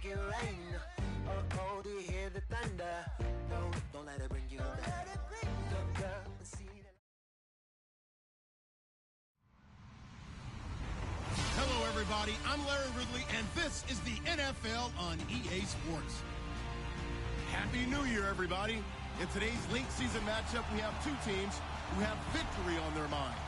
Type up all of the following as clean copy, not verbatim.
make it rain. Oh, oh, do you hear the thunder? No, don't let it bring you down. Look up and see the... Hello, everybody. I'm Larry Ridley, and this is the NFL on EA Sports. Happy New Year, everybody. In today's late season matchup, we have two teams who have victory on their minds.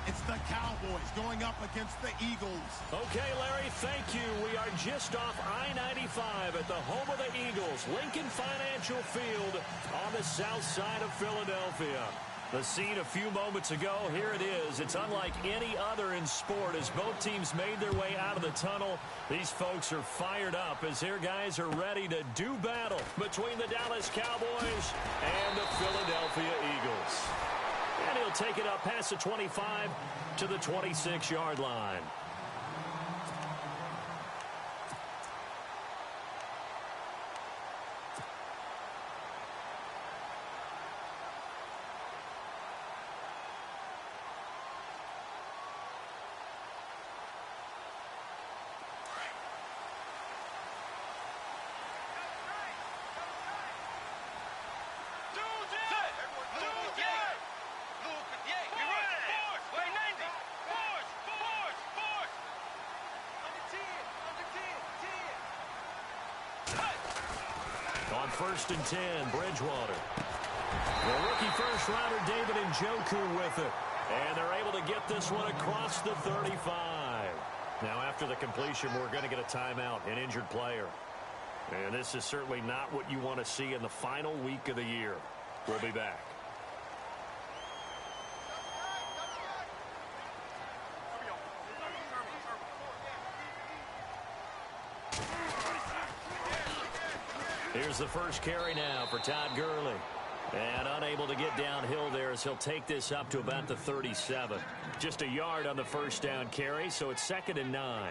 It's the Cowboys going up against the Eagles. Okay, Larry, thank you. We are just off I-95 at the home of the Eagles, Lincoln Financial Field on the south side of Philadelphia. The scene a few moments ago, here it is. It's unlike any other in sport as both teams made their way out of the tunnel. These folks are fired up as their guys are ready to do battle between the Dallas Cowboys and the Philadelphia Eagles. And he'll take it up past the 25 to the 26-yard line. On 1st and 10, Bridgewater. The rookie first-rounder David Njoku with it. And they're able to get this one across the 35. Now, after the completion, we're going to get a timeout, an injured player. And this is certainly not what you want to see in the final week of the year. We'll be back. Here's the first carry now for Todd Gurley. And unable to get downhill there as he'll take this up to about the 37. Just a yard on the first down carry, so it's 2nd and 9.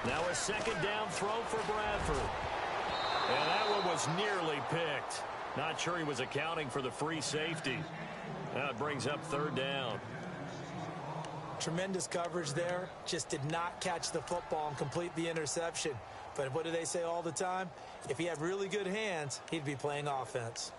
Now a 2nd down throw for Bradford. And that one was nearly picked. Not sure he was accounting for the free safety. Now it brings up 3rd down. Tremendous coverage there. Just did not catch the football and complete the interception. But what do they say all the time? If he had really good hands, he'd be playing offense.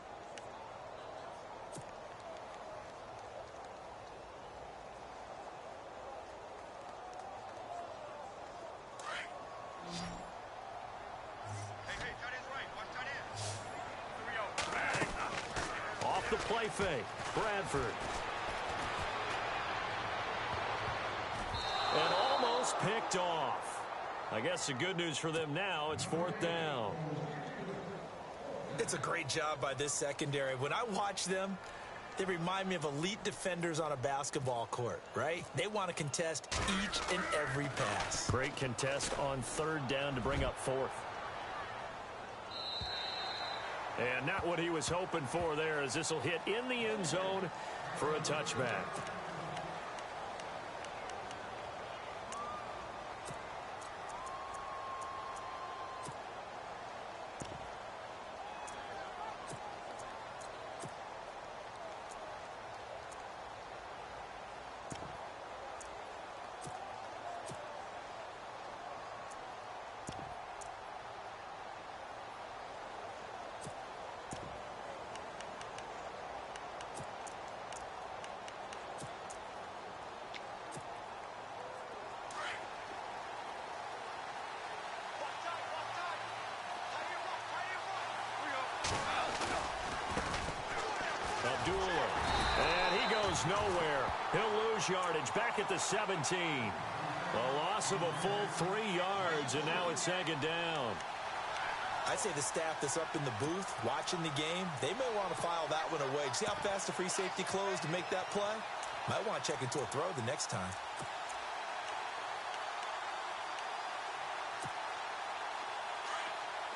The play fake. Bradford. And almost picked off. I guess the good news for them now, it's 4th down. It's a great job by this secondary. When I watch them, they remind me of elite defenders on a basketball court, right? They want to contest each and every pass. Great contest on 3rd down to bring up 4th. And not what he was hoping for there, as this will hit in the end zone for a touchback. And he goes nowhere. He'll lose yardage back at the 17. A loss of a full 3 yards, and now it's 2nd down. I say the staff that's up in the booth watching the game, they may want to file that one away. See how fast the free safety closed to make that play? Might want to check into a throw the next time.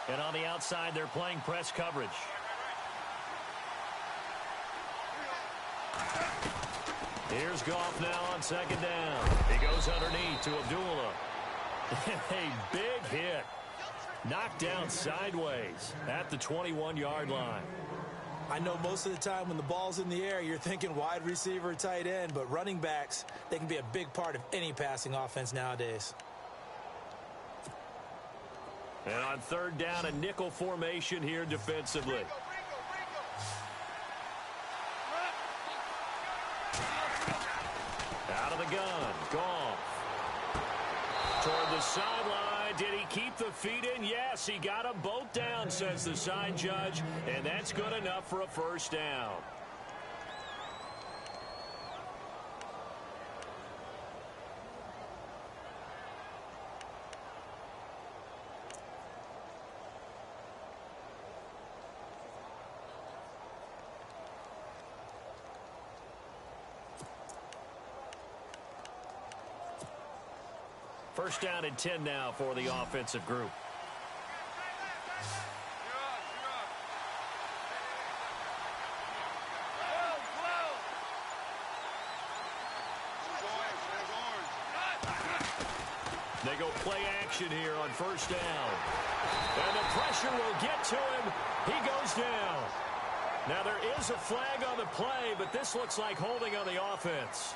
And on the outside, they're playing press coverage. Here's Goff now on 2nd down. He goes underneath to Abdullah. A big hit. Knocked down sideways at the 21-yard line. I know most of the time when the ball's in the air, you're thinking wide receiver, tight end, but running backs, they can be a big part of any passing offense nowadays. And on third down, a nickel formation here defensively. Out of the gun, Goff. Toward the sideline. Did he keep the feet in? Yes, he got them both down, says the side judge, and that's good enough for a first down. First down and 10 now for the offensive group. They go play action here on first down. And the pressure will get to him. He goes down. Now there is a flag on the play, but this looks like holding on the offense.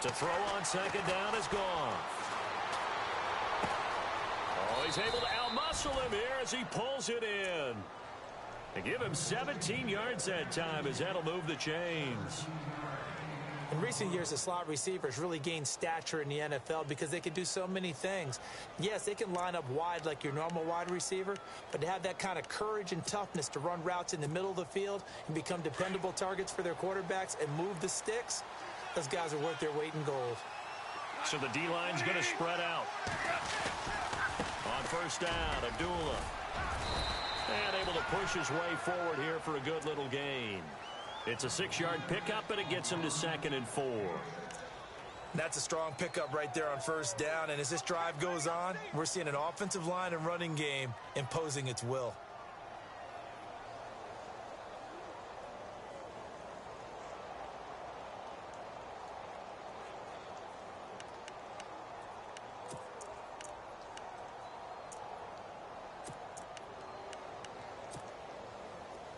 To throw on second down is gone. Oh, he's able to outmuscle him here as he pulls it in. And give him 17 yards that time as that'll move the chains. In recent years, the slot receivers really gained stature in the NFL because they can do so many things. Yes, they can line up wide like your normal wide receiver, but to have that kind of courage and toughness to run routes in the middle of the field and become dependable targets for their quarterbacks and move the sticks, those guys are worth their weight in gold. So the D-line's going to spread out. On first down, Abdullah. And able to push his way forward here for a good little gain. It's a 6-yard pickup, and it gets him to 2nd and 4. That's a strong pickup right there on first down, and as this drive goes on, we're seeing an offensive line and running game imposing its will.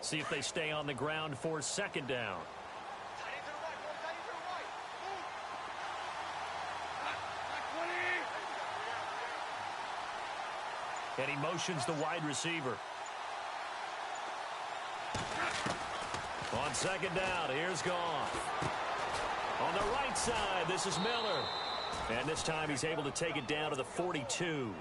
See if they stay on the ground for second down. And he motions the wide receiver. On second down, here's Goff. On the right side, this is Miller. And this time he's able to take it down to the 42.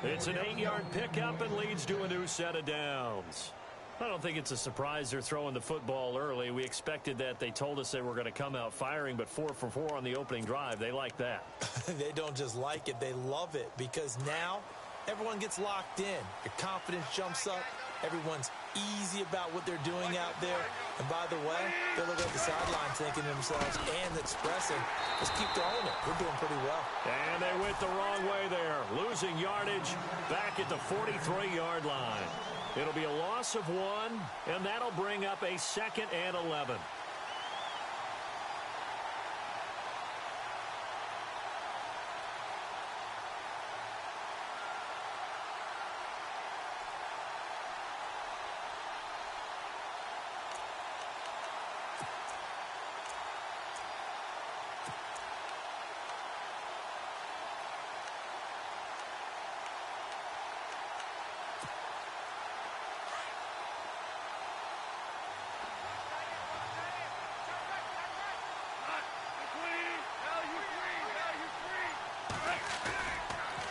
It's an 8-yard pickup and leads to a new set of downs. I don't think it's a surprise they're throwing the football early. We expected that. They told us they were going to come out firing, but 4 for 4 on the opening drive. They like that. They don't just like it, they love it, because now everyone gets locked in. Your confidence jumps up. Everyone's easy about what they're doing out there. And by the way, they're looking at the sideline thinking to themselves and expressing, just keep throwing it. We're doing pretty well. And they went the wrong way there. Losing yardage back at the 43-yard line. It'll be a loss of 1, and that'll bring up a 2nd and 11.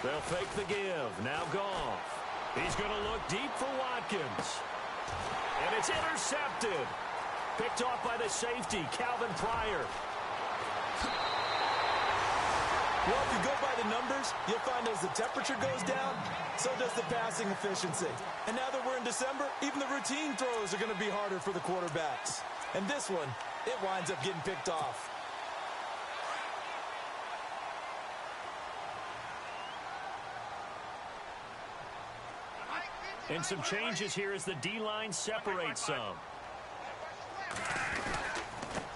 They'll fake the give. Now Goff. He's going to look deep for Watkins. And it's intercepted. Picked off by the safety, Calvin Pryor. Well, if you go by the numbers, you'll find as the temperature goes down, so does the passing efficiency. And now that we're in December, even the routine throws are going to be harder for the quarterbacks. And this one, it winds up getting picked off. And some changes here as the D-line separates some.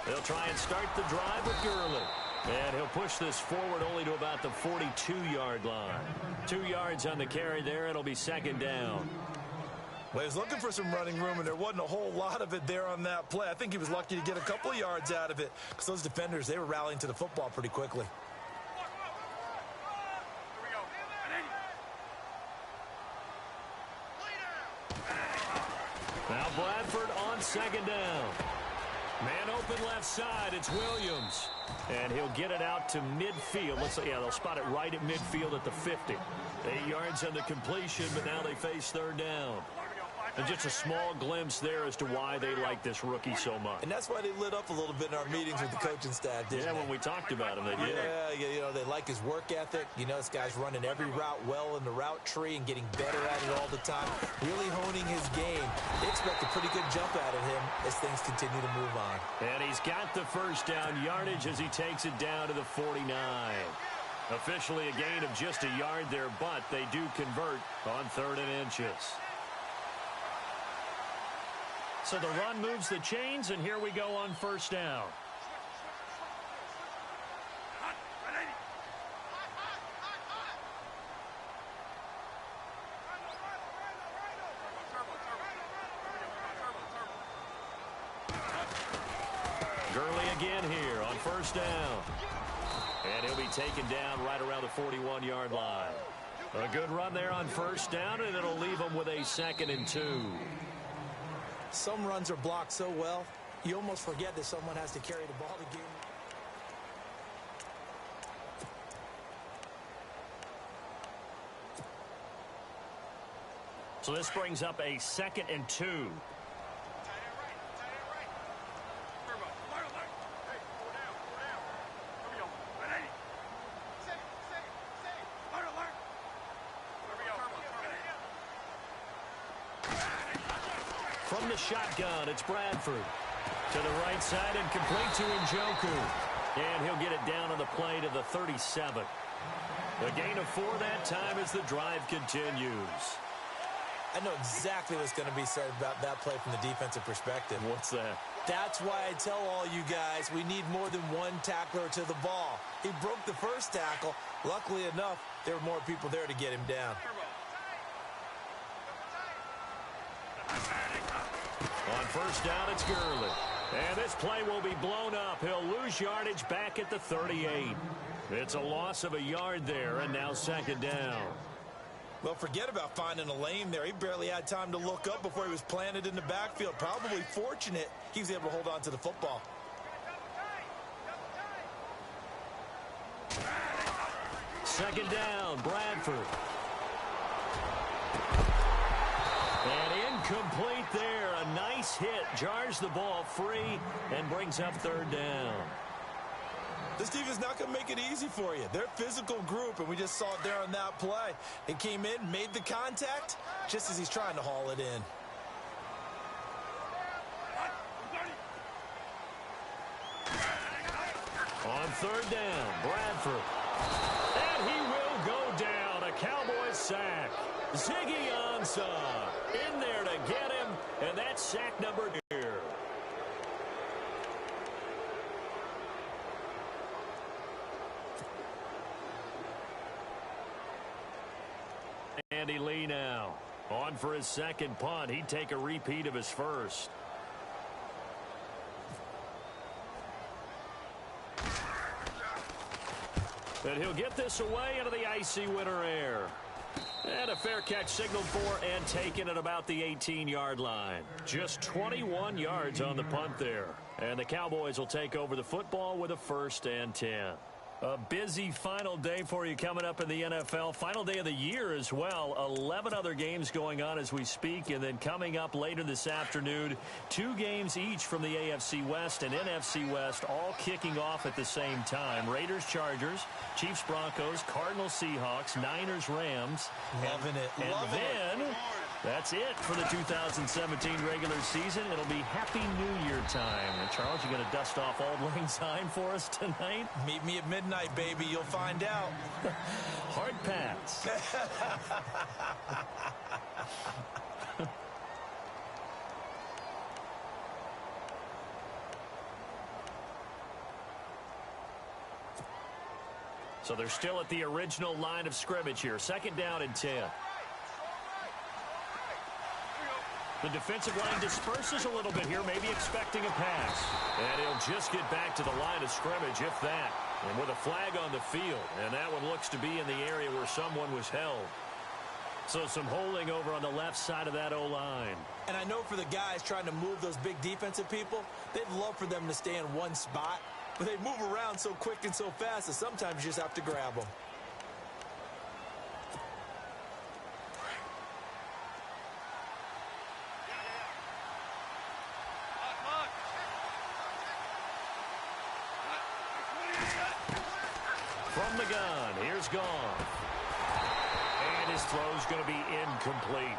They'll try and start the drive with Gurley. And he'll push this forward only to about the 42-yard line. 2 yards on the carry there. It'll be second down. Well, he was looking for some running room, and there wasn't a whole lot of it there on that play. I think he was lucky to get a couple of yards out of it because those defenders, they were rallying to the football pretty quickly. Now Bradford on second down. Man open left side. It's Williams. And he'll get it out to midfield. They'll spot it right at midfield at the 50. 8 yards on the completion, but now they face third down. And just a small glimpse there as to why they like this rookie so much. And that's why they lit up a little bit in our meetings with the coaching staff, didn't they? When we talked about him, they did. Yeah, they like his work ethic. This guy's running every route well in the route tree and getting better at it all the time. Really honing his game. They expect a pretty good jump out of him as things continue to move on. And he's got the first down yardage as he takes it down to the 49. Officially a gain of just a yard there, but they do convert on 3rd and inches. So the run moves the chains, and here we go on first down. Gurley again here on first down. And he'll be taken down right around the 41-yard line. A good run there on first down, and it'll leave him with a 2nd and 2. Some runs are blocked so well, you almost forget that someone has to carry the ball to game. So this brings up a 2nd and 2. From the shotgun, it's Bradford. To the right side and complete to Njoku. And he'll get it down on the play to the 37. A gain of 4 that time as the drive continues. I know exactly what's going to be said about that play from the defensive perspective. What's that? That's why I tell all you guys we need more than one tackler to the ball. He broke the first tackle. Luckily enough, there were more people there to get him down. On first down, it's Gurley. And this play will be blown up. He'll lose yardage back at the 38. It's a loss of a yard there, and now 2nd down. Well, forget about finding a lane there. He barely had time to look up before he was planted in the backfield. Probably fortunate he was able to hold on to the football. Second down, Bradford. And incomplete there. A nice hit. Jars the ball free and brings up 3rd down. This defense is not going to make it easy for you. They're a physical group, and we just saw it there on that play. They came in, made the contact, just as he's trying to haul it in. On 3rd down, Bradford. And he will go down. A Cowboys sack. Ziggy Ansah in there to get him, and that's sack number 2. Andy Lee now on for his 2nd punt. He'd take a repeat of his first. And he'll get this away into the icy winter air. And a fair catch signaled for and taken at about the 18-yard line. Just 21 yards on the punt there. And the Cowboys will take over the football with a 1st and 10. A busy final day for you coming up in the NFL. Final day of the year as well. 11 other games going on as we speak. And then coming up later this afternoon, 2 games each from the AFC West and NFC West, all kicking off at the same time. Raiders, Chargers, Chiefs, Broncos, Cardinals, Seahawks, Niners, Rams. Loving it. And then that's it for the 2017 regular season. It'll be Happy New Year time. And Charles, you going to dust off Auld Lang Syne for us tonight? Meet me at midnight, baby. You'll find out. Hard pass. So they're still at the original line of scrimmage here. 2nd down and 10. The defensive line disperses a little bit here, maybe expecting a pass. And he'll just get back to the line of scrimmage, if that. And with a flag on the field. And that one looks to be in the area where someone was held. So some holding over on the left side of that O-line. And I know for the guys trying to move those big defensive people, they'd love for them to stay in one spot. But they move around so quick and so fast that sometimes you just have to grab them. From the gun, here's Gone. And his throw's going to be incomplete.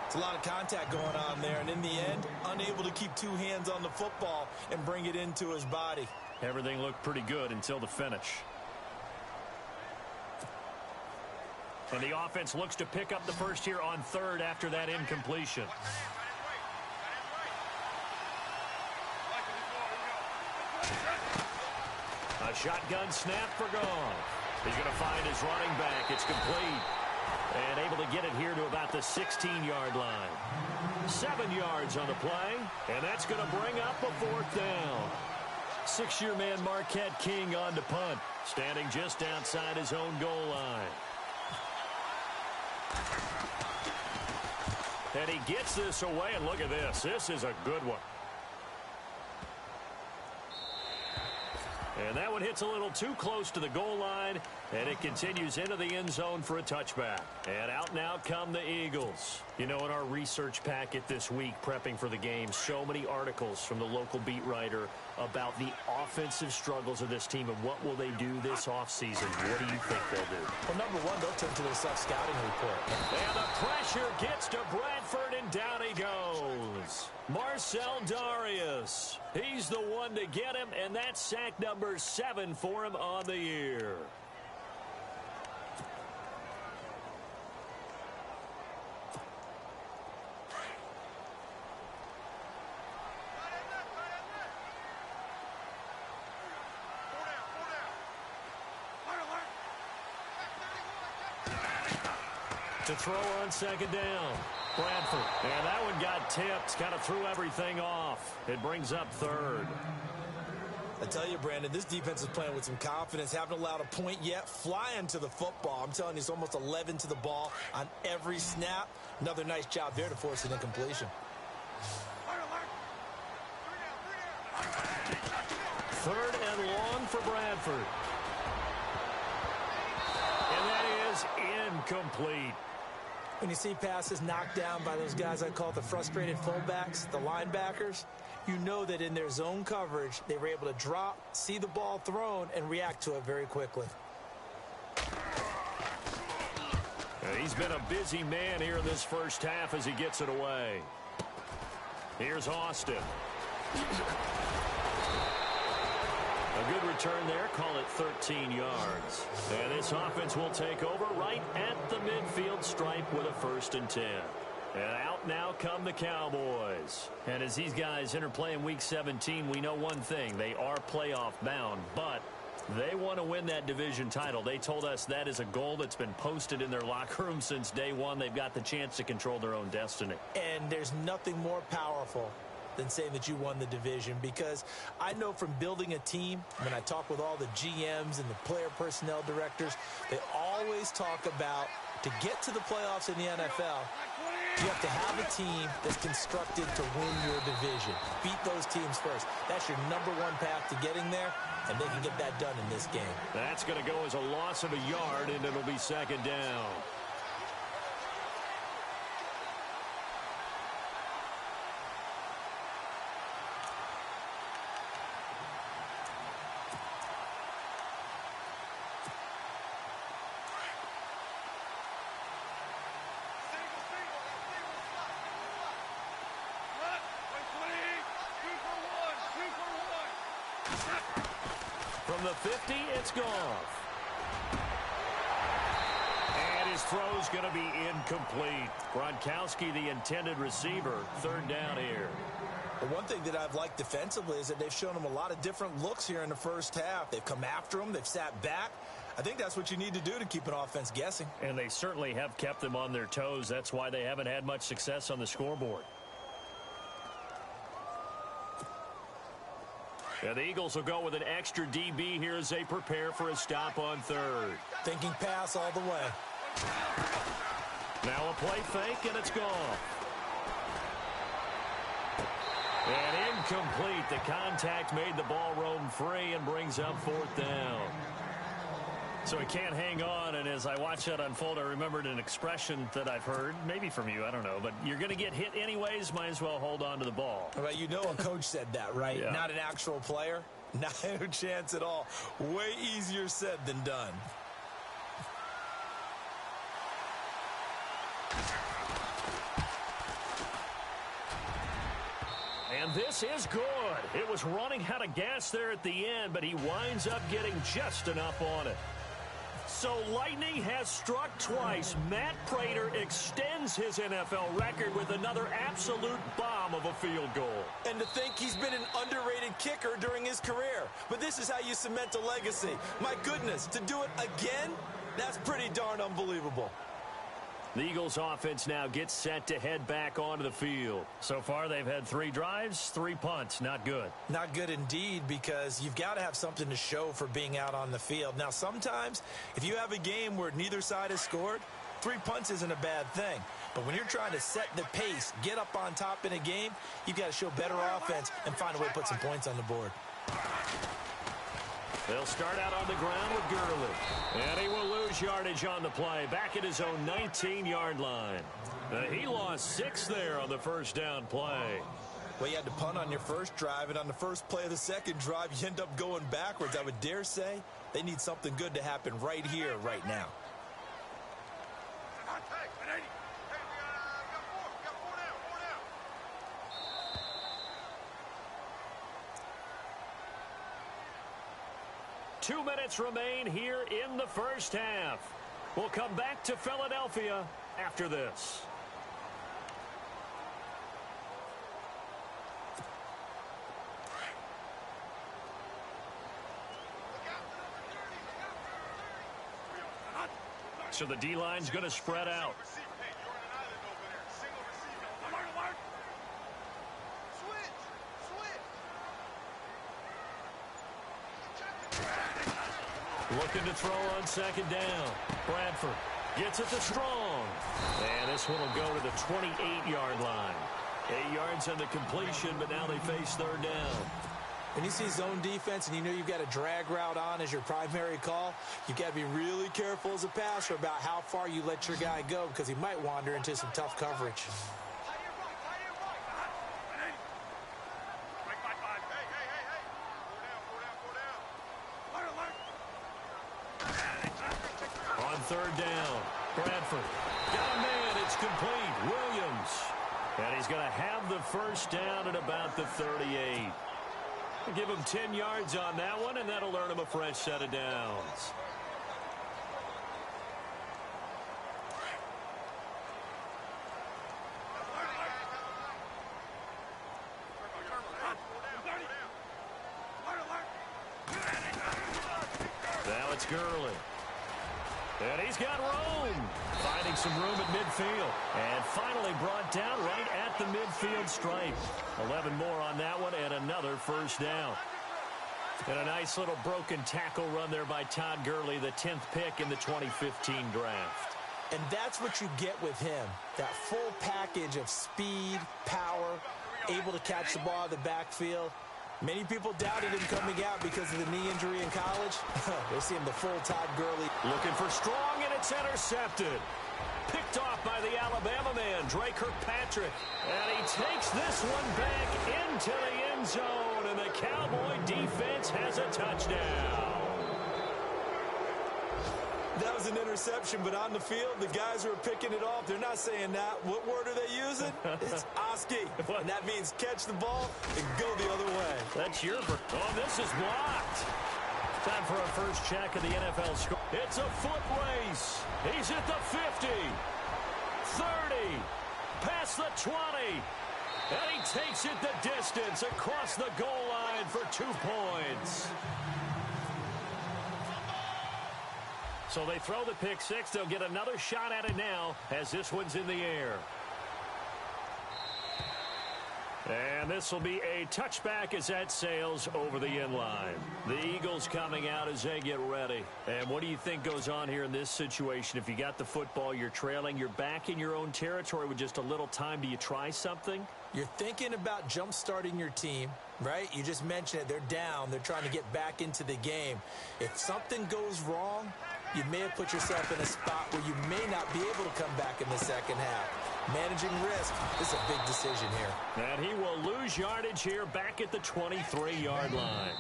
It's a lot of contact going on there, and in the end, unable to keep 2 hands on the football and bring it into his body. Everything looked pretty good until the finish. And the offense looks to pick up the first here on 3rd after that incompletion. A shotgun snap for Gone. He's going to find his running back. It's complete. And able to get it here to about the 16-yard line. 7 yards on the play. And that's going to bring up a 4th down. 6-year man Marquette King on to punt. Standing just outside his own goal line. And he gets this away. And look at this. This is a good one. And that one hits a little too close to the goal line, and it continues into the end zone for a touchback. And out now come the Eagles. You know, in our research packet this week, prepping for the game, so many articles from the local beat writer about the offensive struggles of this team and what will they do this offseason. What do you think they'll do? Well, number one, they'll turn to their self-scouting report. And the pressure gets to Bradford, and down he goes. Marcel Darius. He's the one to get him, and that's sack number 7 for him on the year. To throw on 2nd down. Bradford. And that one got tipped. Kind of threw everything off. It brings up 3rd. I tell you, Brandon, this defense is playing with some confidence. Haven't allowed a point yet. Flying to the football. I'm telling you, it's almost 11 to the ball on every snap. Another nice job there to force an incompletion. 3rd and long for Bradford. And that is incomplete. When you see passes knocked down by those guys I call the frustrated fullbacks, the linebackers, you know that in their zone coverage, they were able to drop, see the ball thrown, and react to it very quickly. He's been a busy man here in this first half as he gets it away. Here's Austin. A good return there. Call it 13 yards. And this offense will take over right at the midfield stripe with a 1st and 10. And out now come the Cowboys. And as these guys interplay in Week 17, we know one thing. They are playoff bound, but they want to win that division title. They told us that is a goal that's been posted in their locker room since day one. They've got the chance to control their own destiny. And there's nothing more powerful than saying that you won the division, because I know from building a team, when I talk with all the GMs and the player personnel directors, they always talk about to get to the playoffs in the NFL, You have to have a team that's constructed to win your division. Beat those teams first. That's your #1 path to getting there, and they can get that done in this game. That's going to go as a loss of a yard, and it'll be second down. From the 50, it's Goff. And his throw's going to be incomplete. Gronkowski, the intended receiver, third down here. Well, one thing that I've liked defensively is that they've shown him a lot of different looks here in the first half. They've come after him. They've sat back. I think that's what you need to do to keep an offense guessing. And they certainly have kept them on their toes. That's why they haven't had much success on the scoreboard. Yeah, the Eagles will go with an extra DB here as they prepare for a stop on third. Thinking pass all the way. Now a play fake, and it's gone. And incomplete. The contact made the ball roam free and brings up fourth down. So he can't hang on, and as I watch that unfold, I remembered an expression that I've heard, maybe from you, I don't know, but you're going to get hit anyways, might as well hold on to the ball. Well, you know a coach said that, right? Yeah. Not an actual player. Not a chance at all. Way easier said than done. And this is good. It was running out of gas there at the end, but he winds up getting just enough on it. So lightning has struck twice. Matt Prater extends his NFL record with another absolute bomb of a field goal. And to think he's been an underrated kicker during his career. But this is how you cement a legacy. My goodness, to do it again? That's pretty darn unbelievable. The Eagles offense now gets set to head back onto the field. So far, they've had 3 drives, 3 punts. Not good. Not good indeed, because you've got to have something to show for being out on the field. Now, sometimes, if you have a game where neither side has scored, 3 punts isn't a bad thing. But when you're trying to set the pace, get up on top in a game, you've got to show better offense and find a way to put some points on the board. They'll start out on the ground with Gurley. And he will lose yardage on the play, back at his own 19-yard line. He lost 6 there on the first down play. Well, you had to punt on your first drive, and on the first play of the second drive, you end up going backwards. I would dare say they need something good to happen right here, right now. 2 minutes remain here in the first half. We'll come back to Philadelphia after this. So the D-line's going to spread out. Looking to throw on second down. Bradford gets it to Strong. And this one will go to the 28-yard line. 8 yards on the completion, but now they face third down. When you see zone defense and you know you've got a drag route on as your primary call, you've got to be really careful as a passer about how far you let your guy go, because he might wander into some tough coverage. On third down, Bradford got a man. It's complete. Williams. And he's going to have the first down at about the 38. Give him 10 yards on that one, and that'll earn him a fresh set of downs. Now it's Gurley. And he's got room. Finding some room at midfield. And finally brought down right at the midfield stripe. 11 more on that one and another first down. And a nice little broken tackle run there by Todd Gurley, the 10th pick in the 2015 draft. And that's what you get with him, that full package of speed, power, able to catch the ball in the backfield. Many people doubted him coming out because of the knee injury in college. They see him the full Todd Gurley. Looking for strong, and it's intercepted. Picked off by the Alabama man, Drake Kirkpatrick. And he takes this one back into the end zone, and the Cowboy defense has a touchdown. That was an interception, but on the field, the guys who are picking it off, they're not saying that. What word are they using? It's Oski. And that means catch the ball and go the other way. That's your... Oh, this is blocked. Time for our first check of the NFL score. It's a foot race. He's at the 50, 30, past the 20. And he takes it the distance across the goal line for 2 points. So they throw the pick six. They'll get another shot at it now as this one's in the air. And this will be a touchback as that sails over the end line. The Eagles coming out as they get ready. And what do you think goes on here in this situation? If you got the football, you're trailing, you're back in your own territory with just a little time. Do you try something? You're thinking about jump-starting your team, right? You just mentioned it. They're down. They're trying to get back into the game. If something goes wrong, you may have put yourself in a spot where you may not be able to come back in the second half. Managing risk is a big decision here. And he will lose yardage here back at the 23-yard line.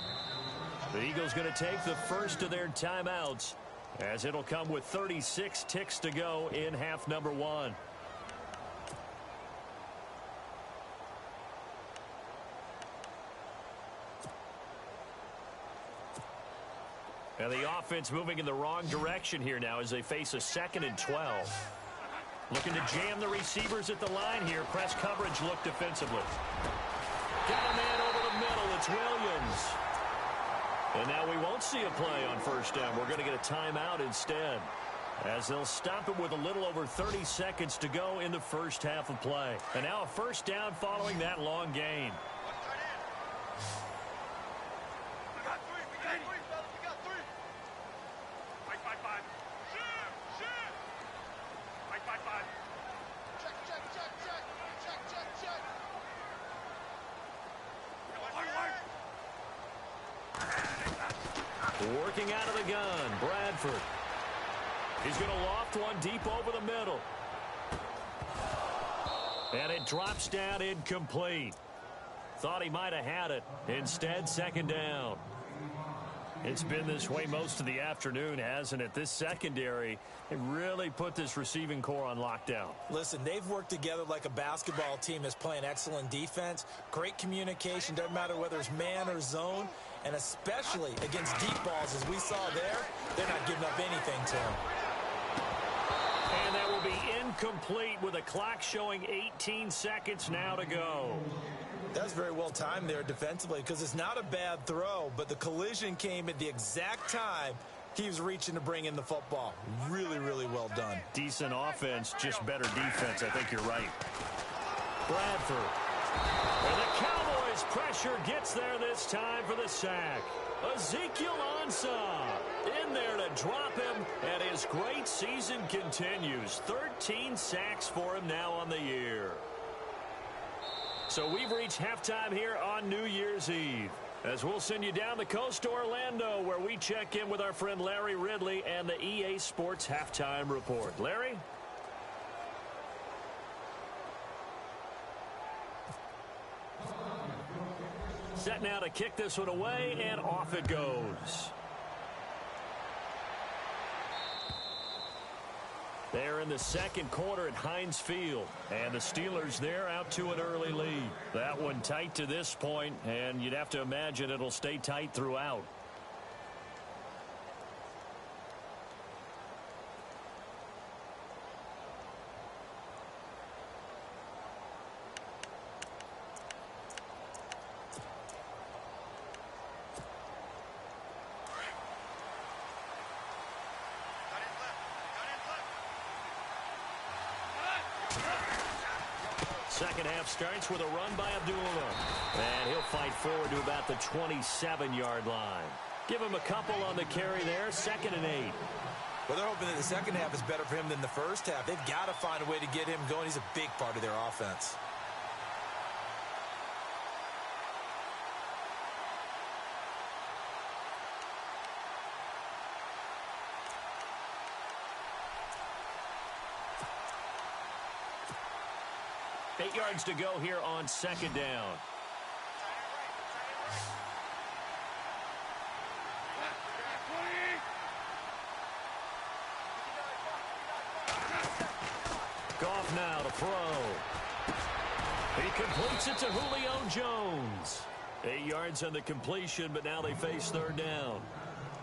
The Eagles going to take the first of their timeouts as it'll come with 36 ticks to go in half number one. And the offense moving in the wrong direction here now as they face a 2nd and 12. Looking to jam the receivers at the line here. Press coverage look defensively. Got a man over the middle. It's Williams. And now we won't see a play on first down. We're going to get a timeout instead, as they'll stop it with a little over 30 seconds to go in the first half of play. And now a first down following that long gain. Working out of the gun, Bradford. He's going to loft one deep over the middle. And it drops down incomplete. Thought he might have had it. Instead, second down. It's been this way most of the afternoon, hasn't it? This secondary, it really put this receiving core on lockdown. Listen, they've worked together like a basketball team that's playing excellent defense. Great communication, doesn't matter whether it's man or zone. And especially against deep balls, as we saw there, they're not giving up anything to him. And that will be incomplete with a clock showing 18 seconds now to go. That's very well timed there defensively, because it's not a bad throw, but the collision came at the exact time he was reaching to bring in the football. Really, really well done. Decent offense, just better defense. I think you're right. Bradford. And the Cowboys pressure gets there this time for the sack. Ezekiel Ansah in there to drop him, and his great season continues. 13 sacks for him now on the year. So we've reached halftime here on New Year's Eve, as we'll send you down the coast to Orlando, where we check in with our friend Larry Ridley and the EA Sports Halftime Report. Larry? Set now to kick this one away, and off it goes. They're in the second quarter at Heinz Field, and the Steelers there out to an early lead. That one tight to this point, and you'd have to imagine it'll stay tight throughout. Second half starts with a run by Abdullah. And he'll fight forward to about the 27-yard line. Give him a couple on the carry there, 2nd and 8. Well, they're hoping that the second half is better for him than the first half. They've got to find a way to get him going. He's a big part of their offense. Eight yards to go here on second down. Goff now to throw. He completes it to Julio Jones. 8 yards on the completion, but now they face third down.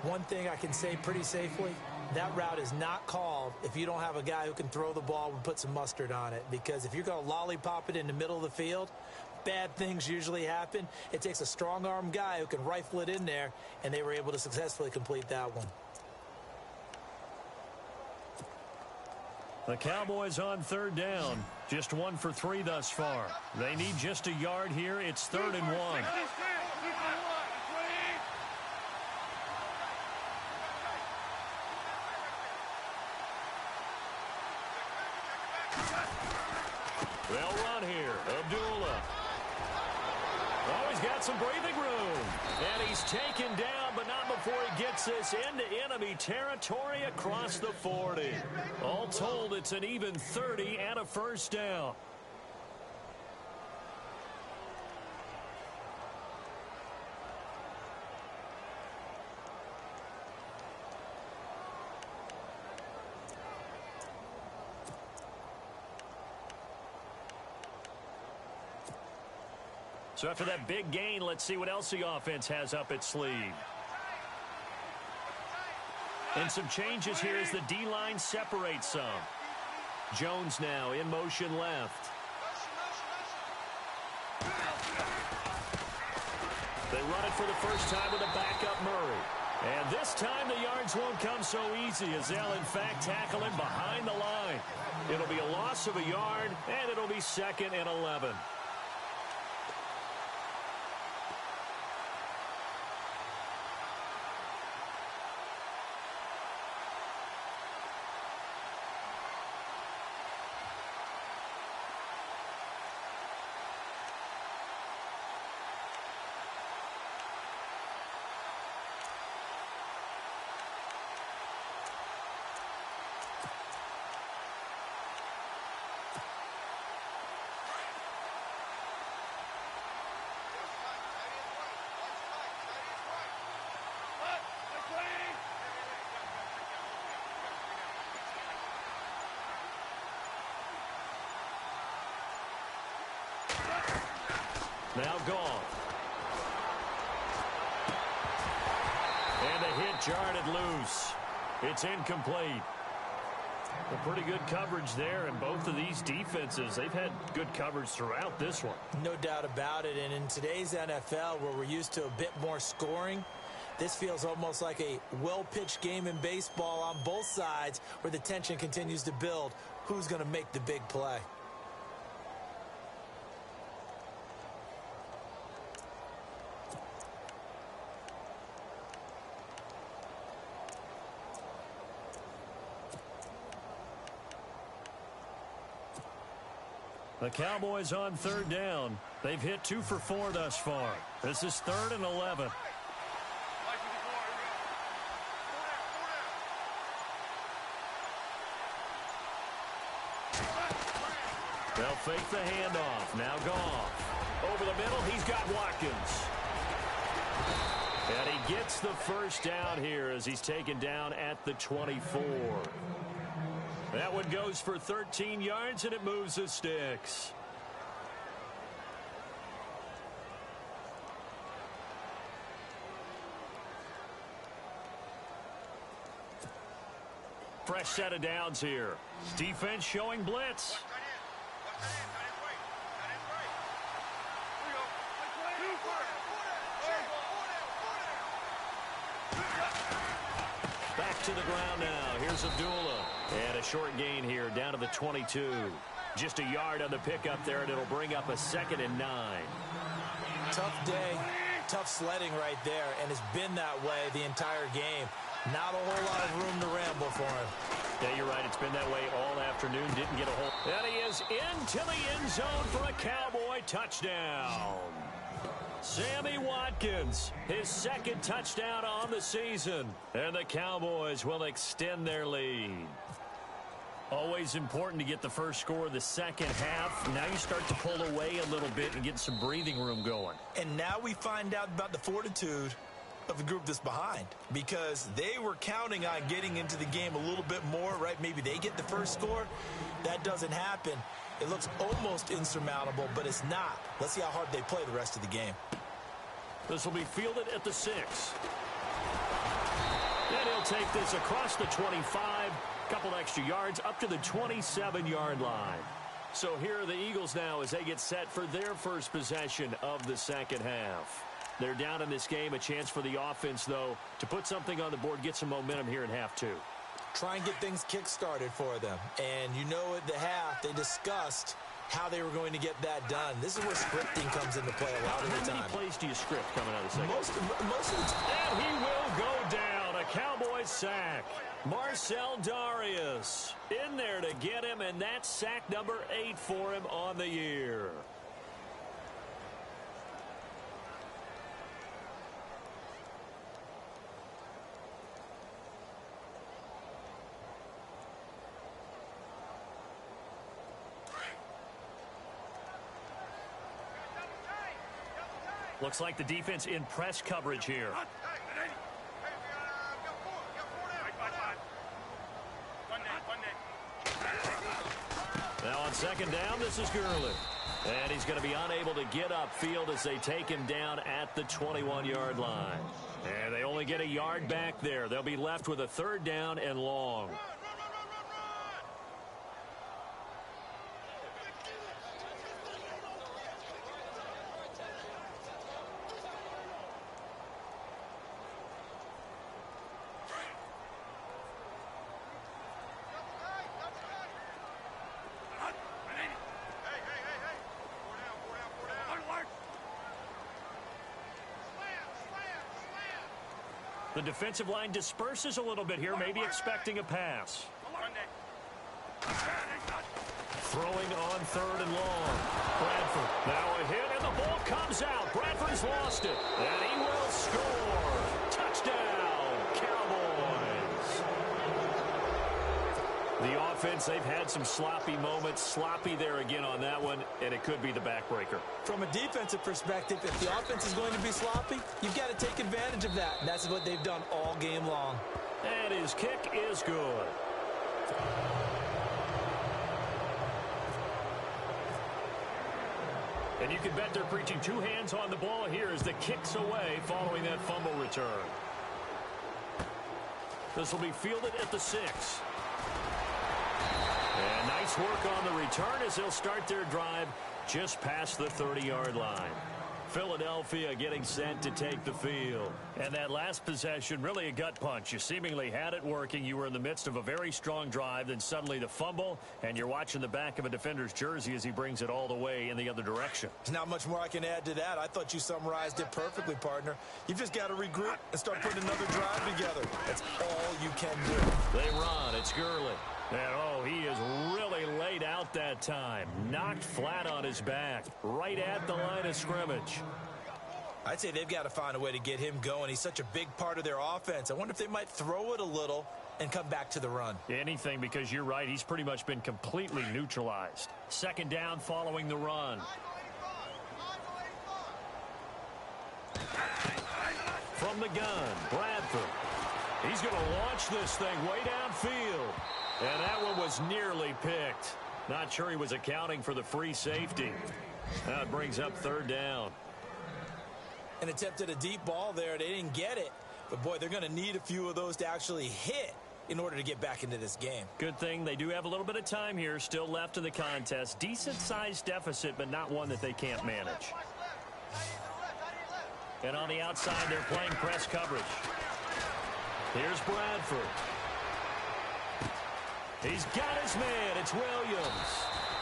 One thing I can say pretty safely, that route is not called if you don't have a guy who can throw the ball and put some mustard on it. Because if you're going to lollipop it in the middle of the field, bad things usually happen. It takes a strong-arm guy who can rifle it in there, and they were able to successfully complete that one. The Cowboys on third down. Just 1 for 3 thus far. They need just a yard here. It's 3rd and 1. They'll run here. Abdullah. Oh, he's got some breathing room. And he's taken down, but not before he gets this into enemy territory across the 40. All told, it's an even 30 and a first down. So after that big gain, let's see what else the offense has up its sleeve. And some changes here as the D-line separates some. Jones now in motion left. They run it for the first time with a backup Murray. And this time the yards won't come so easy as they'll in fact tackle him behind the line. It'll be a loss of a yard, and it'll be 2nd and 11. Now gone. And the hit jarred it loose. It's incomplete. A pretty good coverage there, and both of these defenses, they've had good coverage throughout this one. No doubt about it, and in today's NFL, where we're used to a bit more scoring, this feels almost like a well-pitched game in baseball on both sides where the tension continues to build. Who's going to make the big play? The Cowboys on third down. They've hit 2 for 4 thus far. This is 3rd and 11. They'll fake the handoff. Now Goff. Over the middle, he's got Watkins. And he gets the first down here as he's taken down at the 24. That one goes for 13 yards, and it moves the sticks. Fresh set of downs here. Defense showing blitz. Back to the ground now. Here's Abdullah. And a short gain here down to the 22. Just a yard on the pickup there, and it'll bring up a 2nd and 9. Tough day, tough sledding right there, and it's been that way the entire game. Not a whole lot of room to ramble for him. Yeah, you're right. It's been that way all afternoon. Didn't get a hold. And he is into the end zone for a Cowboy touchdown. Sammy Watkins, his second touchdown on the season. And the Cowboys will extend their lead. Always important to get the first score of the second half. Now you start to pull away a little bit and get some breathing room going. And now we find out about the fortitude of the group that's behind, because they were counting on getting into the game a little bit more, right? Maybe they get the first score. That doesn't happen. It looks almost insurmountable, but it's not. Let's see how hard they play the rest of the game. This will be fielded at the 6. And he'll take this across the 25, couple extra yards up to the 27-yard line. So here are the Eagles now as they get set for their first possession of the second half. They're down in this game. A chance for the offense, though, to put something on the board, get some momentum here in half 2. Try and get things kick-started for them. And you know at the half, they discussed how they were going to get that done. This is where scripting comes into play a lot of the time. How many plays do you script coming out of the second? Most of the time. And he will go down. A Cowboys sack. Marcel Darius in there to get him, and that's sack number 8 for him on the year. Looks like the defense in press coverage here. Now on second down, this is Gurley. And he's going to be unable to get upfield as they take him down at the 21-yard line. And they only get a yard back there. They'll be left with a third down and long. The defensive line disperses a little bit here, maybe expecting a pass. Throwing on third and long. Bradford. Now a hit, and the ball comes out. Bradford's lost it, and he will score. Touchdown, Cowboys. The offense, they've had some sloppy moments. Sloppy there again on that one, and it could be the backbreaker. From a defensive perspective, if the offense is going to be sloppy, you've got to take advantage of that. And that's what they've done all game long. And his kick is good. And you can bet they're preaching two hands on the ball here as the kick's away following that fumble return. This will be fielded at the 6. And nice work on the return as they'll start their drive just past the 30-yard line. Philadelphia getting set to take the field. And that last possession, really a gut punch. You seemingly had it working. You were in the midst of a very strong drive. Then suddenly the fumble, and you're watching the back of a defender's jersey as he brings it all the way in the other direction. There's not much more I can add to that. I thought you summarized it perfectly, partner. You've just got to regroup and start putting another drive together. That's all you can do. They run. It's Gurley. And, oh, he is really laid out that time. Knocked flat on his back, right at the line of scrimmage. I'd say they've got to find a way to get him going. He's such a big part of their offense. I wonder if they might throw it a little and come back to the run. Anything, because you're right. He's pretty much been completely neutralized. Second down following the run. From the gun, Bradford. He's going to launch this thing way downfield. And that one was nearly picked. Not sure he was accounting for the free safety. Now it brings up third down. An attempt at a deep ball there. They didn't get it. But, boy, they're going to need a few of those to actually hit in order to get back into this game. Good thing they do have a little bit of time here still left in the contest. Decent-sized deficit, but not one that they can't manage. And on the outside, they're playing press coverage. Here's Bradford. He's got his man. It's Williams.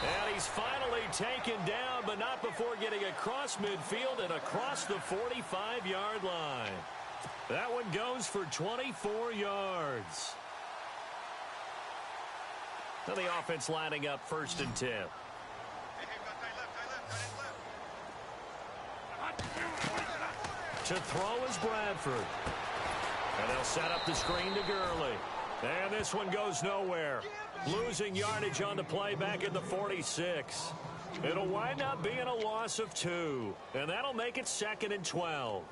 And he's finally taken down, but not before getting across midfield and across the 45-yard line. That one goes for 24 yards. So the offense lining up 1st and 10. To throw is Bradford. And they'll set up the screen to Gurley. And this one goes nowhere. Losing yardage on the play back at the 46. It'll wind up being a loss of 2. And that'll make it 2nd and 12.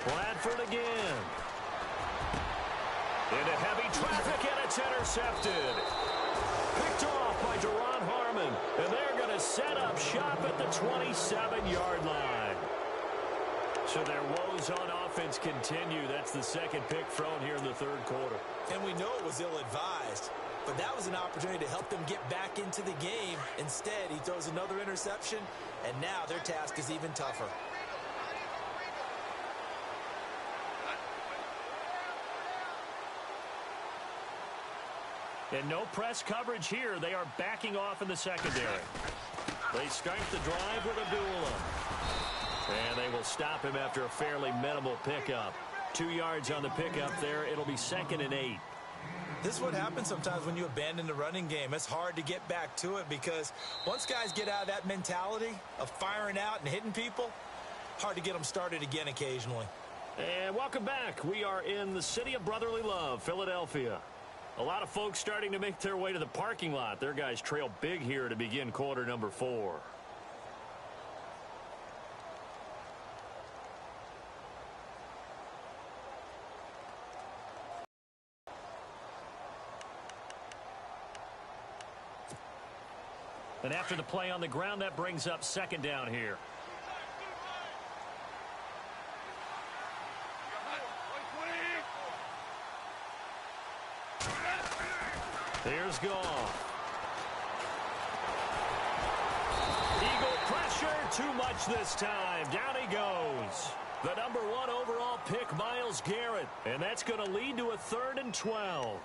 Bradford again. Into heavy traffic, and it's intercepted. Picked off by Duron Harmon, and they're going to set up shop at the 27-yard line. So their woes on offense continue. That's the 2nd pick thrown here in the 3rd quarter. And we know it was ill-advised, but that was an opportunity to help them get back into the game. Instead, he throws another interception, and now their task is even tougher. And no press coverage here. They are backing off in the secondary. They start the drive with Abdullah. And they will stop him after a fairly minimal pickup. 2 yards on the pickup there. It'll be 2nd and 8. This is what happens sometimes when you abandon the running game. It's hard to get back to it because once guys get out of that mentality of firing out and hitting people, hard to get them started again occasionally. And welcome back. We are in the city of brotherly love, Philadelphia. A lot of folks starting to make their way to the parking lot. Their guys trail big here to begin quarter number 4. And after the play on the ground, that brings up 2nd down here. Here's Goff. Eagle pressure, too much this time. Down he goes. The number 1 overall pick, Myles Garrett. And that's going to lead to a 3rd and 12.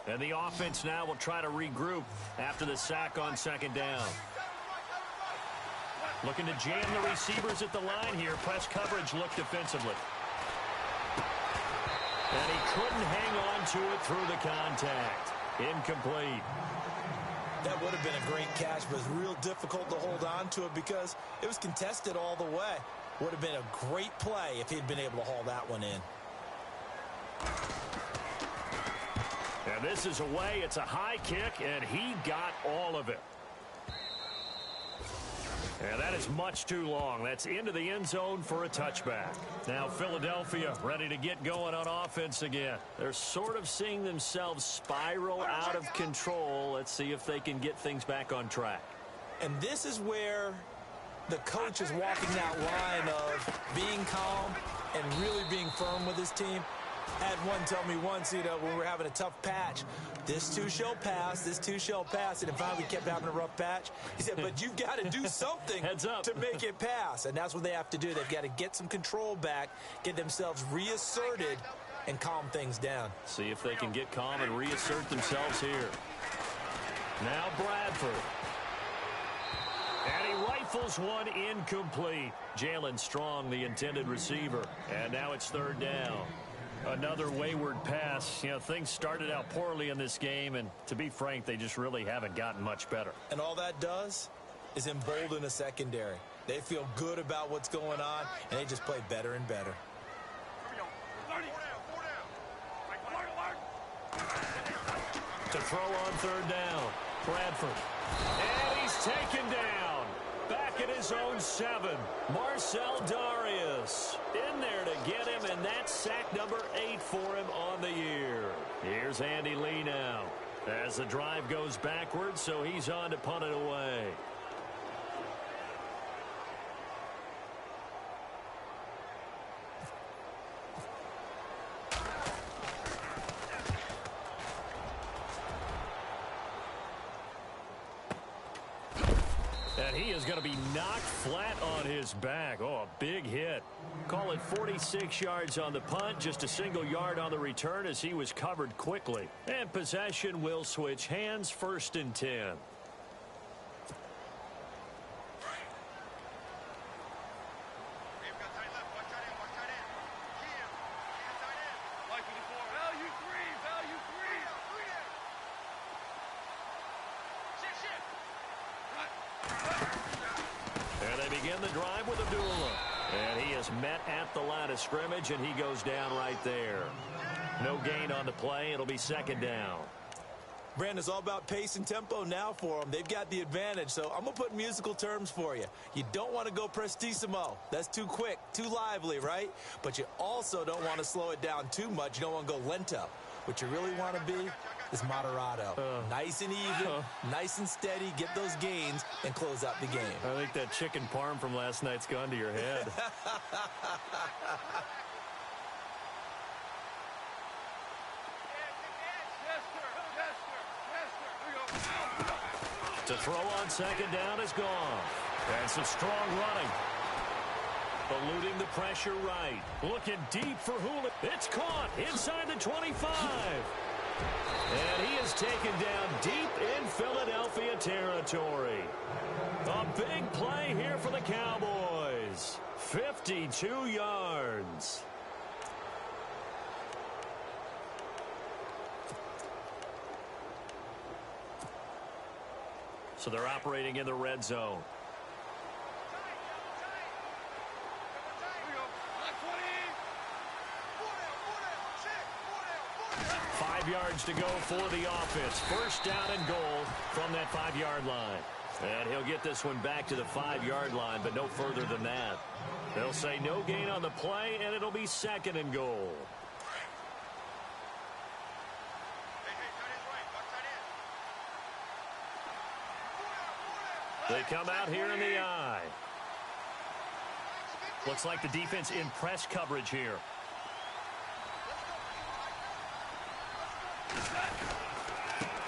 And the offense now will try to regroup after the sack on 2nd down. Looking to jam the receivers at the line here. Press coverage look defensively. And he couldn't hang on to it through the contact. Incomplete. That would have been a great catch, but it's real difficult to hold on to it because it was contested all the way. Would have been a great play if he'd been able to haul that one in. And this is away. It's a high kick, and he got all of it. And that is much too long. That's into the end zone for a touchback. Now Philadelphia ready to get going on offense again. They're sort of seeing themselves spiral out of control. Let's see if they can get things back on track. And this is where the coach is walking that line of being calm and really being firm with his team. Had one tell me once, when we were having a tough patch, this too shall pass, this too shall pass. And finally we kept having a rough patch. He said, but you've got to do something Heads up. to make it pass. And that's what they have to do. They've got to get some control back, get themselves reasserted, and calm things down. See if they can get calm and reassert themselves here. Now Bradford. And he rifles one incomplete. Jalen Strong, the intended receiver. And now it's 3rd down. Another wayward pass. Things started out poorly in this game, and to be frank, they just really haven't gotten much better. And all that does is embolden a secondary. They feel good about what's going on, and they just play better and better. To throw on 3rd down, Bradford. And he's taken down. Back at his own 7. Marcel Darius in there to get him, and that's sack number 8 for him on the year. Here's Andy Lee now as the drive goes backwards, so he's on to punt it away. he is going to be knocked flat on his back. Oh, a big hit. Call it 46 yards on the punt, just a single yard on the return as he was covered quickly. And possession will switch hands, 1st and 10. The drive with Abdullah, and he is met at the line of scrimmage, and he goes down right there. No gain on the play. It'll be 2nd down. Brandon, it's all about pace and tempo now for them. They've got the advantage, so I'm going to put musical terms for you. You don't want to go prestissimo. That's too quick, too lively, right? But you also don't want to slow it down too much. You don't want to go lento. What you really want to be is moderato. Nice and even, nice and steady, get those gains, and close out the game. I think that chicken parm from last night's gone to your head. To throw on 2nd down is gone. And some strong running. Eluding the pressure right. Looking deep for Hula. It's caught inside the 25. And he is taken down deep in Philadelphia territory. A big play here for the Cowboys. 52 yards. So they're operating in the red zone. 5 yards to go for the offense. 1st down and goal from that 5-yard line. And he'll get this one back to the 5-yard line, but no further than that. They'll say no gain on the play, and it'll be 2nd and goal. They come out here in the eye. Looks like the defense in press coverage here.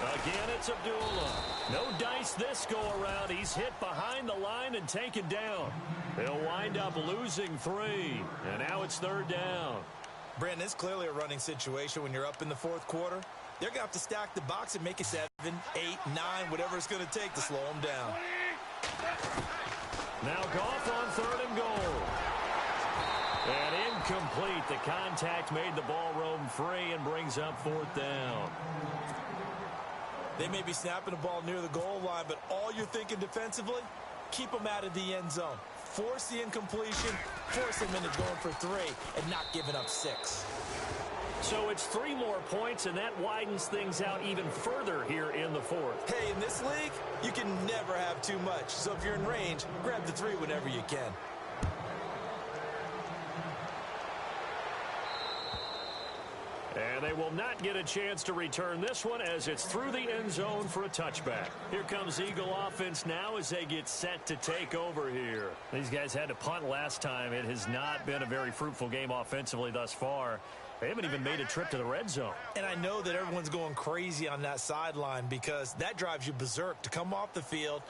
Again, it's Abdullah. No dice this go-around. He's hit behind the line and taken down. They'll wind up losing 3. And now it's 3rd down. Brandon, it's clearly a running situation when you're up in the 4th quarter. They're going to have to stack the box and make it 7, 8, 9, whatever it's going to take to slow them down. Now Goff on 3rd and goal. And incomplete. The contact made the ball roam free and brings up 4th down. They may be snapping the ball near the goal line, but all you're thinking defensively, keep them out of the end zone. Force the incompletion, force them into going for 3, and not giving up 6. So it's 3 more points, and that widens things out even further here in the 4th. Hey, in this league, you can never have too much. So if you're in range, grab the 3 whenever you can. And they will not get a chance to return this one as it's through the end zone for a touchback. Here comes Eagle offense now as they get set to take over here. These guys had to punt last time. It has not been a very fruitful game offensively thus far. They haven't even made a trip to the red zone. And I know that everyone's going crazy on that sideline because that drives you berserk to come off the field,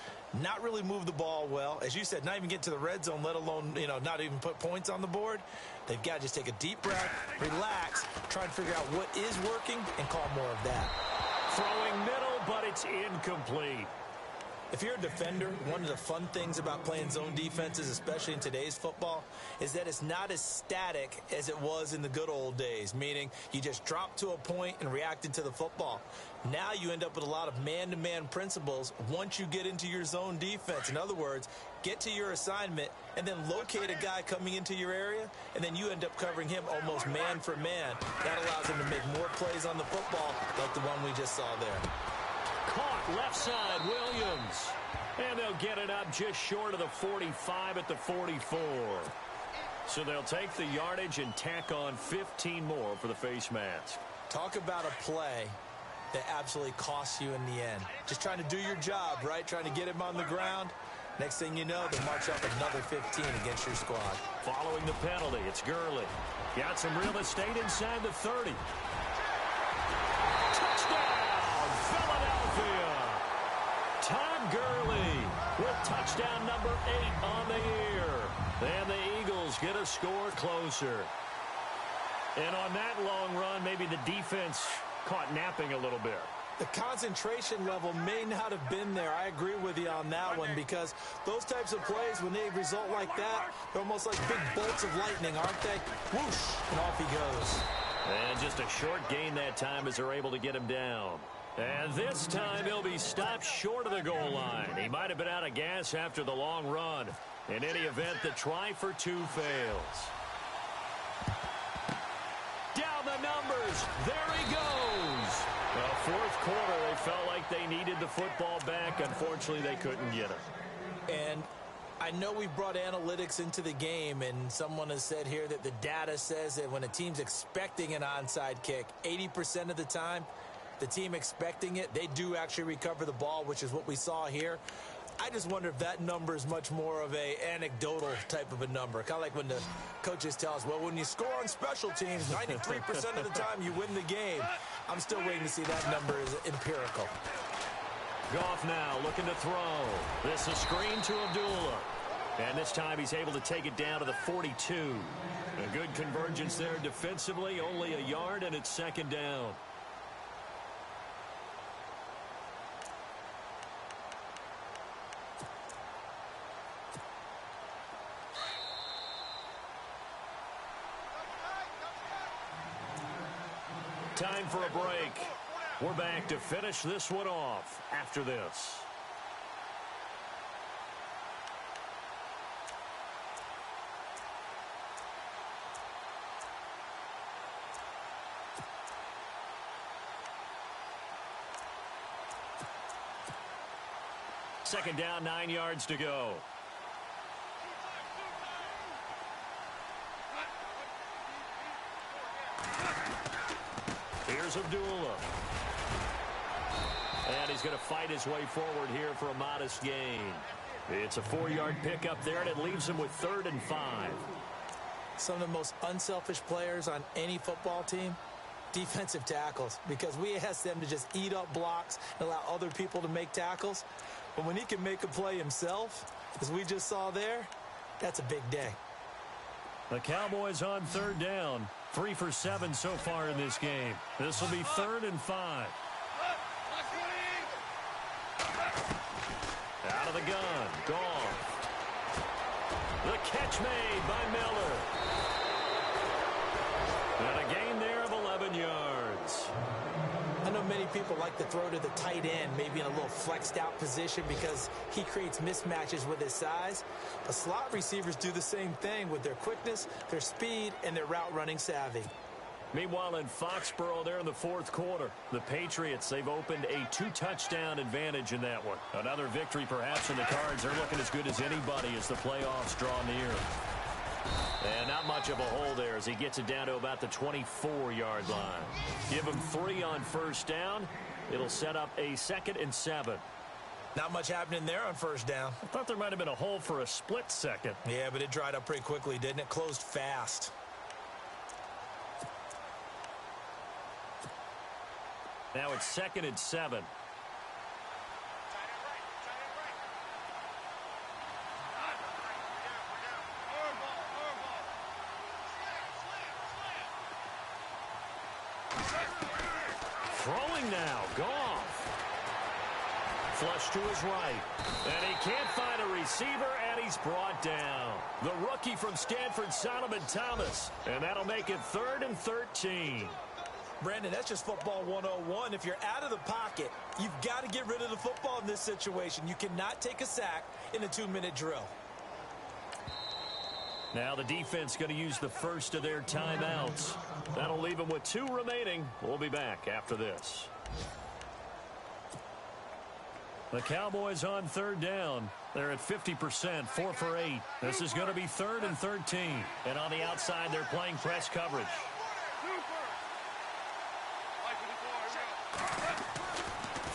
not really move the ball well. As you said, not even get to the red zone, let alone, not even put points on the board. They've got to just take a deep breath, relax, try and figure out what is working, and call more of that. Throwing middle, but it's incomplete. If you're a defender, one of the fun things about playing zone defenses, especially in today's football, is that it's not as static as it was in the good old days, meaning you just drop to a point and reacted to the football. Now you end up with a lot of man-to-man principles once you get into your zone defense. In other words, get to your assignment and then locate a guy coming into your area, and then you end up covering him almost man for man. That allows him to make more plays on the football like the one we just saw there. Caught left side, Williams. And they'll get it up just short of the 45 at the 44. So they'll take the yardage and tack on 15 more for the face mask. Talk about a play that absolutely costs you in the end. Just trying to do your job, right? Trying to get him on the ground. Next thing you know, they'll march up another 15 against your squad. Following the penalty, it's Gurley. Got some real estate inside the 30. Touchdown, Philadelphia. Todd Gurley with touchdown number 8 on the year. And the Eagles get a score closer. And on that long run, maybe the defense caught napping a little bit. The concentration level may not have been there. I agree with you on that one, because those types of plays, when they result like that, they're almost like big bolts of lightning, aren't they? Whoosh, and off he goes. And just a short gain that time as they're able to get him down. And this time he'll be stopped short of the goal line. He might have been out of gas after the long run. In any event, the try for 2 fails. Down the numbers. There he goes. Well, fourth quarter, they felt like they needed the football back. Unfortunately, they couldn't get it. And I know we brought analytics into the game, and someone has said here that the data says that when a team's expecting an onside kick, 80% of the time, the team expecting it, they do actually recover the ball, which is what we saw here. I just wonder if that number is much more of a anecdotal type of a number. Kind of like when the coaches tell us, well, when you score on special teams, 93% of the time you win the game. I'm still waiting to see that number is empirical. Goff now looking to throw. This is screen to Abdullah. And this time he's able to take it down to the 42. A good convergence there defensively, only a yard, and it's second down. Time for a break. We're back to finish this one off after this. Second down, 9 yards to go. Here's Abdullah. And he's going to fight his way forward here for a modest gain. It's a 4-yard pickup there, and it leaves him with 3rd and 5. Some of the most unselfish players on any football team, defensive tackles, because we ask them to just eat up blocks and allow other people to make tackles. But when he can make a play himself, as we just saw there, that's a big day. The Cowboys on 3rd down. 3 for 7 so far in this game. This will be 3rd and 5. Out of the gun. Goff. The catch made by Miller. And a gain there of 11 yards. I know many people like to throw to the tight end, maybe in a little flexed out position because he creates mismatches with his size. But slot receivers do the same thing with their quickness, their speed, and their route running savvy. Meanwhile, in Foxborough there in the fourth quarter, the Patriots, they've opened a 2-touchdown advantage in that one. Another victory perhaps in the cards. They're looking as good as anybody as the playoffs draw near. And not much of a hole there as he gets it down to about the 24-yard line. Give him 3 on first down. It'll set up a 2nd and 7. Not much happening there on first down. I thought there might have been a hole for a split second. Yeah, but it dried up pretty quickly, didn't it? Closed fast. Now it's 2nd and 7. Throwing now, Goff. Flush to his right. And he can't find a receiver, and he's brought down. The rookie from Stanford, Solomon Thomas. And that'll make it 3rd and 13. Brandon, that's just football 101. If you're out of the pocket, you've got to get rid of the football in this situation. You cannot take a sack in a 2-minute drill. Now the defense going to use the first of their timeouts. That'll leave them with 2 remaining. We'll be back after this. The Cowboys on 3rd down. They're at 50%, 4 for 8. This is going to be 3rd and 13. And on the outside, they're playing press coverage.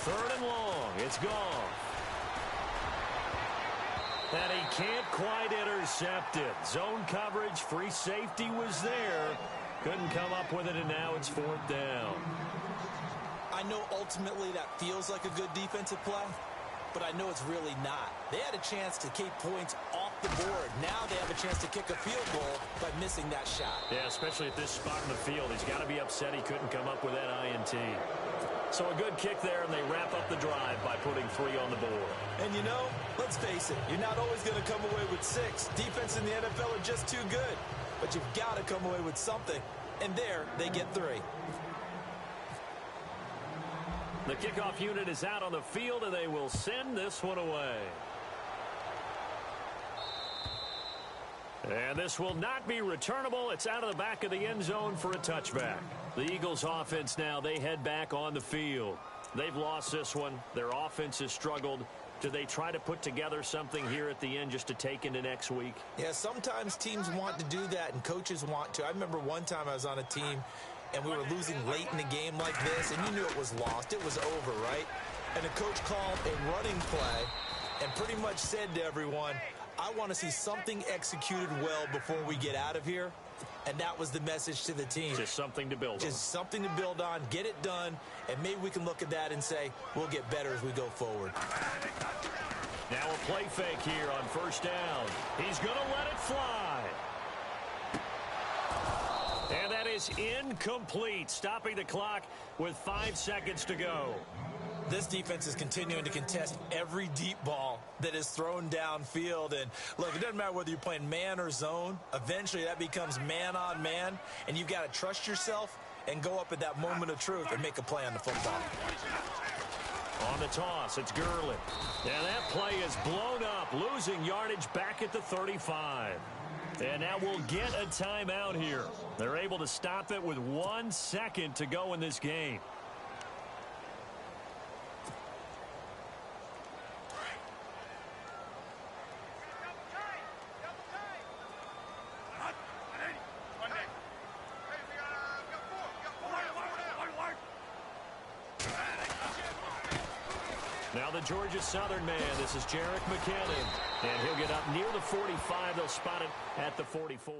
3rd and long. It's Goff. And he can't quite intercept it. Zone coverage, free safety was there. Couldn't come up with it, and now it's 4th down. I know ultimately that feels like a good defensive play, but I know it's really not. They had a chance to keep points off the board. Now they have a chance to kick a field goal by missing that shot. Yeah, especially at this spot in the field. He's got to be upset he couldn't come up with that INT. So a good kick there, and they wrap up the drive by putting 3 on the board. And you know, let's face it, you're not always going to come away with 6. Defense in the NFL are just too good. But you've got to come away with something. And there, they get 3. The kickoff unit is out on the field, and they will send this one away. And this will not be returnable. It's out of the back of the end zone for a touchback. The Eagles offense now, they head back on the field. They've lost this one. Their offense has struggled. Do they try to put together something here at the end just to take into next week? Yeah, sometimes teams want to do that and coaches want to. I remember one time I was on a team and we were losing late in the game like this, and you knew it was lost. It was over, right? And the coach called a running play and pretty much said to everyone, I want to see something executed well before we get out of here. And that was the message to the team. Just something to build on. Just something to build on, get it done, and maybe we can look at that and say, we'll get better as we go forward. Now a play fake here on first down. He's going to let it fly. And that is incomplete, stopping the clock with 5 seconds to go. This defense is continuing to contest every deep ball that is thrown downfield. And look, it doesn't matter whether you're playing man or zone. Eventually that becomes man on man, and you've got to trust yourself and go up at that moment of truth and make a play on the football. On the toss, it's Gurley. And that play is blown up, losing yardage back at the 35. And now we'll get a timeout here. They're able to stop it with 1 second to go in this game. Now the Georgia Southern man, this is Jerick McKinnon. And he'll get up near the 45. They'll spot it at the 44.